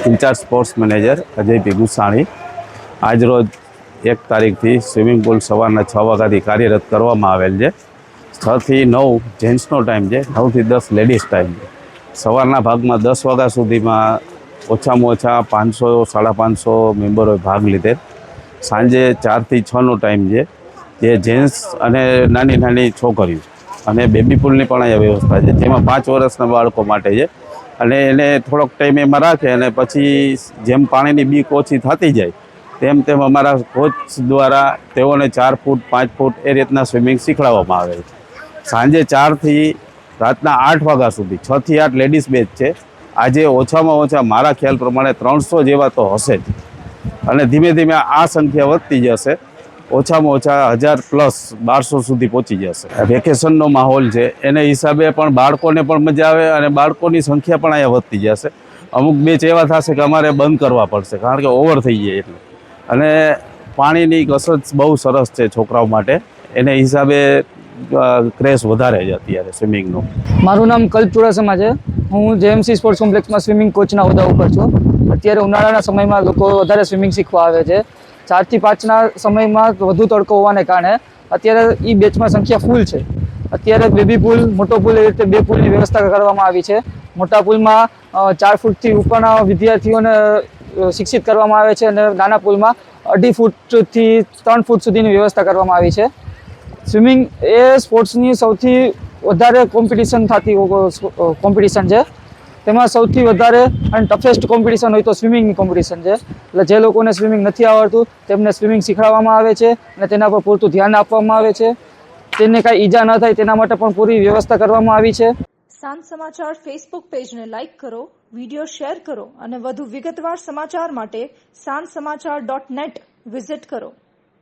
In charge sports manager Ajay પી ગુસાણી। આજરોજ 1 તારીખથી swimming pool સવારના 6 વાગ્યાથી કાર્યરત કરવામાં આવેલ છે। 6 થી 9 જેન્ટ્સનો ટાઈમ છે, 9 થી 10 લેડીઝ ટાઈમ છે। સવારના ભાગમાં 10 વાગ્યા સુધીમાં ઓછામાં ઓછા 500-550 મેમ્બરોએ ભાગ લીધેલ। સાંજે 4 થી 6નો ટાઈમ છે, જે જેન્ટ્સ અને નાની નાની છોકરીઓ અને બેબી પુલની પણ અહીંયા વ્યવસ્થા છે, જેમાં 5 વર્ષના બાળકો માટે છે અને એને થોડોક ટાઈમ એમાં રાખે અને પછી જેમ પાણીની બીક ઓછી થતી જાય તેમ તેમ અમારા કોચ દ્વારા તેઓને 4 ફૂટ 5 ફૂટ એ રીતના સ્વિમિંગ શીખવાડવામાં આવે છે। સાંજે 4 થી રાતના 8 વાગ્યા સુધી 6 થી 8 લેડીઝ બેચ છે। આજે ઓછામાં ઓછા મારા ખ્યાલ પ્રમાણે 300 જેવા તો હશે જ અને ધીમે ધીમે આ સંખ્યા વધતી જશે। ઓછામાં ઓછા 1000 પ્લસ 1200 સુધી પહોંચી જશે। વેકેશનનો માહોલ છે એને હિસાબે પણ બાળકોને પણ મજા આવે અને બાળકોની સંખ્યા પણ અહીંયા વધતી જશે। અમુક બેચ એવા થશે કે અમારે બંધ કરવા પડશે કારણ કે ઓવર થઈ જાય એટલે, અને પાણીની કસરત બહુ સરસ છે છોકરાઓ માટે, એને હિસાબે ક્રેઝ વધારે છે અત્યારે સ્વિમિંગનો। મારું નામ કલ્પ ચુડાસમા છે। હું જેએમસી સ્પોર્ટ્સ કોમ્પ્લેક્સમાં સ્વિમિંગ કોચના હોદ્દા ઉપર છું। અત્યારે ઉનાળાના સમયમાં લોકો વધારે સ્વિમિંગ શીખવા આવે છે। 4 થી 5ના સમયમાં વધુ તડકો હોવાને કારણે અત્યારે એ બેચમાં સંખ્યા ફૂલ છે। અત્યારે બેબી પુલ, મોટો પુલ, એ રીતે 2 પુલની વ્યવસ્થા કરવામાં આવી છે। મોટા પુલમાં 4 ફૂટથી ઉપરના વિદ્યાર્થીઓને શિક્ષિત કરવામાં આવે છે અને નાના પુલમાં 2.5 ફૂટથી 3 ફૂટ સુધીની વ્યવસ્થા કરવામાં આવી છે। સ્વિમિંગ એ સ્પોર્ટ્સની સૌથી વધારે કોમ્પિટિશન છે। તેમાં સૌથી વધારે અને ટફેસ્ટ કોમ્પિટિશન હોય તો સ્વિમિંગની કોમ્પિટિશન છે। એટલે જે લોકોને સ્વિમિંગ નથી આવડતું તેમને સ્વિમિંગ શીખવાડવામાં આવે છે અને તેના પર પૂરતું ધ્યાન આપવામાં આવે છે। તેને કાંઈ ઈજા ન થાય તેના માટે પણ પૂરી વ્યવસ્થા કરવામાં આવી છે। સાંજ સમાચાર ફેસબુક પેજને લાઇક કરો, વિડીયો શેર કરો અને વધુ વિગતવાર સમાચાર માટે sanssamachar.net વિઝિટ કરો।